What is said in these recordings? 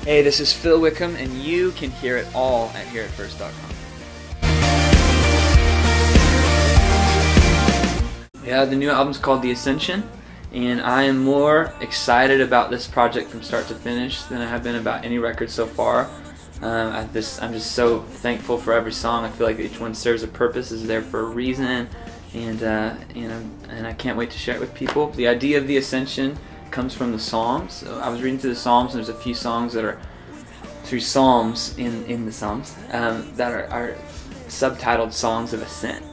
Hey, this is Phil Wickham, and you can hear it all at hereitfirst.com. Yeah, the new album's called The Ascension, and I am more excited about this project from start to finish than I have been about any record so far. I'm just so thankful for every song. I feel like each one serves a purpose, is there for a reason, and I can't wait to share it with people. The idea of The Ascension comes from the Psalms. So I was reading through the Psalms, and there's a few songs that are through Psalms in the Psalms that are subtitled Songs of Ascent.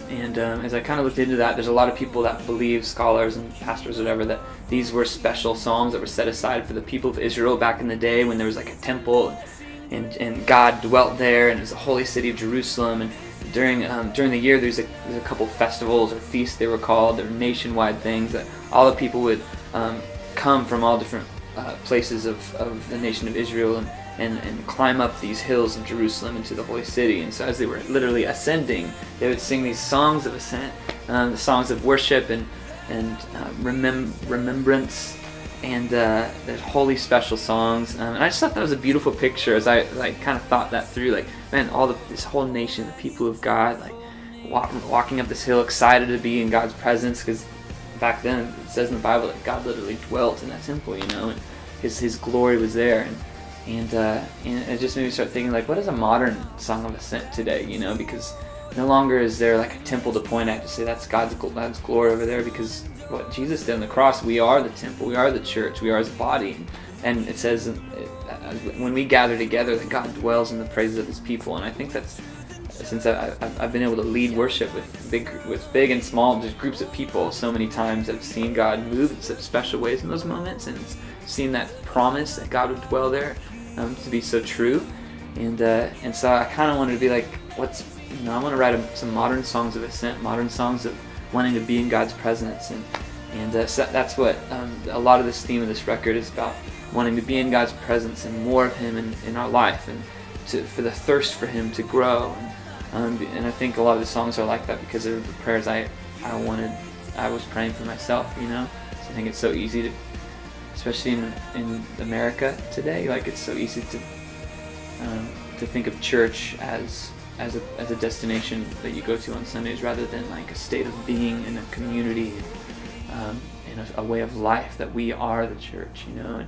And as I kind of looked into that, there's a lot of people that believe, scholars and pastors, whatever, that these were special psalms that were set aside for the people of Israel back in the day when there was like a temple and God dwelt there, and it was the holy city of Jerusalem. And during the year, there's a couple festivals or feasts, they were called. They're nationwide things that all the people would come from all different places of the nation of Israel and climb up these hills of Jerusalem into the holy city. And so as they were literally ascending, they would sing these songs of ascent, the songs of worship and remembrance, and the holy special songs. And I just thought that was a beautiful picture as I kind of thought that through. Like, man, this whole nation, the people of God, like walking up this hill, excited to be in God's presence, because back then it says in the Bible that God literally dwelt in that temple, you know, and His glory was there. And it just made me start thinking, like, what is a modern song of ascent today, you know? Because no longer is there like a temple to point at to say that's God's glory over there, because what Jesus did on the cross, we are the temple, we are the church, we are His body. And it says when we gather together that God dwells in the praises of His people. And I think that's, since I've been able to lead worship with big and small, just groups of people so many times, I've seen God move in such special ways in those moments, and seen that promise that God would dwell there to be so true. And so I kind of wanted to be like, I want to write some modern songs of ascent, modern songs of wanting to be in God's presence, and so that's what a lot of this theme of this record is about, wanting to be in God's presence and more of Him in our life, and for the thirst for Him to grow. And I think a lot of the songs are like that because of the prayers I was praying for myself, you know. So I think it's so easy to, especially in America today, like it's so easy to think of church as a destination that you go to on Sundays, rather than like a state of being in a community, in a way of life, that we are the church, you know.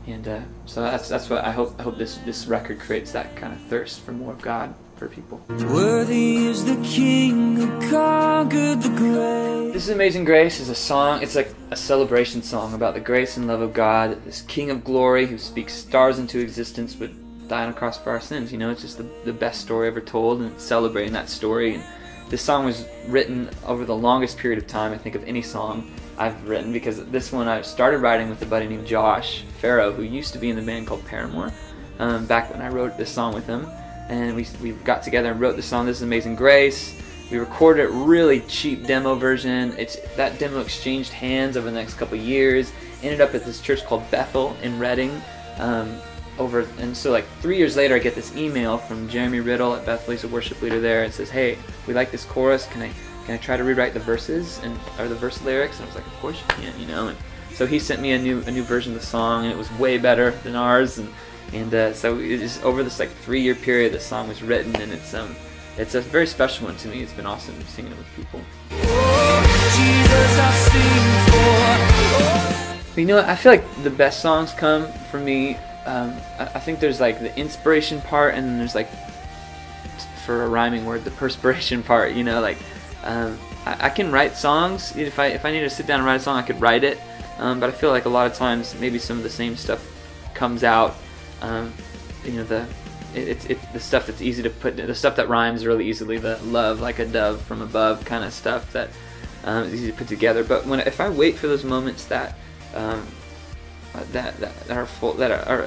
And so that's what I hope this record creates, that kind of thirst for more of God for people. Worthy is the King who conquered the grave. This is Amazing Grace is a song, it's like a celebration song about the grace and love of God, this King of glory who speaks stars into existence but died on a cross for our sins. You know, it's just the best story ever told, and it's celebrating that story. And this song was written over the longest period of time, I think, of any song I've written, because this one I started writing with a buddy named Josh Farrow, who used to be in the band called Paramore, back when I wrote this song with him. And we got together and wrote the song. This is Amazing Grace. We recorded a really cheap demo version. That demo exchanged hands over the next couple of years. Ended up at this church called Bethel in Reading. And so like 3 years later, I get this email from Jeremy Riddle at Bethel. He's a worship leader there. It says, "Hey, we like this chorus. Can I try to rewrite the verses or the verse lyrics?" And I was like, "Of course you can," you know. And so he sent me a new version of the song, and it was way better than ours. And so it is, over this like 3-year period, the song was written, and it's a very special one to me. It's been awesome singing it with people. But you know what? I feel like the best songs come from me. I think there's like the inspiration part, and then there's like, for a rhyming word, the perspiration part. You know, like I can write songs. If I need to sit down and write a song, I could write it. But I feel like a lot of times maybe some of the same stuff comes out. You know, the stuff that's easy to put, the stuff that rhymes really easily, the love like a dove from above kind of stuff that is easy to put together. But if I wait for those moments that are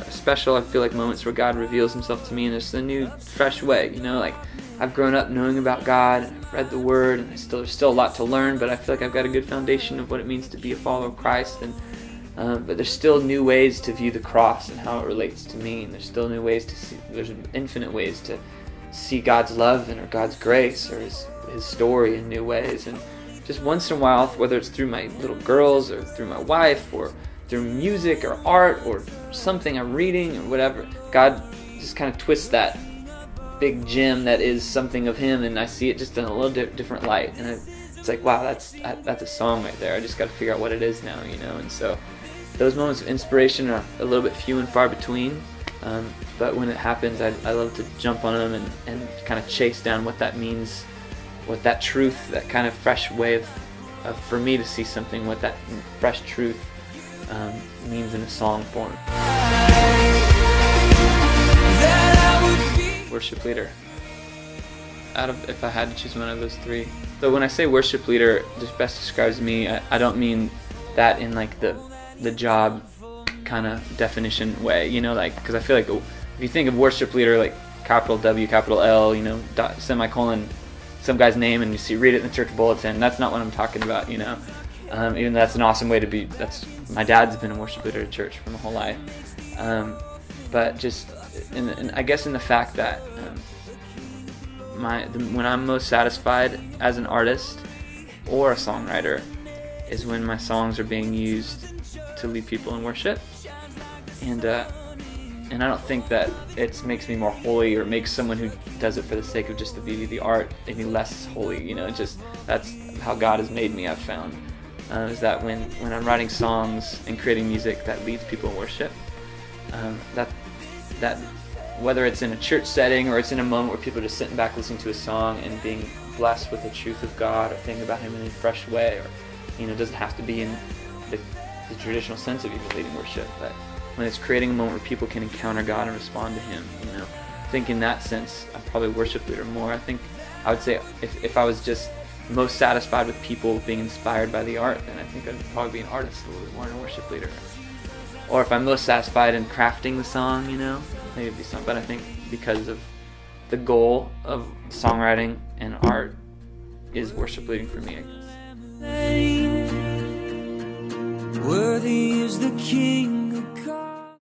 special, I feel like moments where God reveals Himself to me in just a new, fresh way. You know, like I've grown up knowing about God, and I've read the Word, and there's still a lot to learn. But I feel like I've got a good foundation of what it means to be a follower of Christ, and but there's still new ways to view the cross and how it relates to me, and there's still new ways to see. There's infinite ways to see God's love or God's grace or His story in new ways. And just once in a while, whether it's through my little girls or through my wife or through music or art or something I'm reading or whatever, God just kind of twists that big gem that is something of Him, and I see it just in a little different light, and it's like, wow, that's a song right there. I just got to figure out what it is now, you know. And so those moments of inspiration are a little bit few and far between, but when it happens, I love to jump on them and kind of chase down what that means, what that truth, that kind of fresh way of for me to see something, what that fresh truth means in a song form. Worship leader. If I had to choose one of those three. So when I say worship leader, just best describes me, I don't mean that in like the job kind of definition way, you know, like, because I feel like if you think of worship leader, like capital W, capital L, you know, semicolon, some guy's name, and read it in the church bulletin. That's not what I'm talking about, you know. Even though that's an awesome way to be. My dad's been a worship leader at church for my whole life. But just, I guess in the fact that when I'm most satisfied as an artist or a songwriter is when my songs are being used to lead people in worship. And I don't think that it makes me more holy or makes someone who does it for the sake of just the beauty of the art any less holy, you know. Just that's how God has made me, I've found, is that when I'm writing songs and creating music that leads people in worship, that whether it's in a church setting or it's in a moment where people are just sitting back listening to a song and being blessed with the truth of God or thinking about Him in a fresh way, or, you know, it doesn't have to be in the traditional sense of even leading worship, but when it's creating a moment where people can encounter God and respond to Him, you know. I think in that sense, I'm probably a worship leader more. I think I would say if I was just most satisfied with people being inspired by the art, then I think I'd probably be an artist a little bit more than a worship leader. Or if I'm most satisfied in crafting the song, you know, maybe it'd be something. But I think because of the goal of songwriting and art is worship leading for me, I guess. Worthy is the King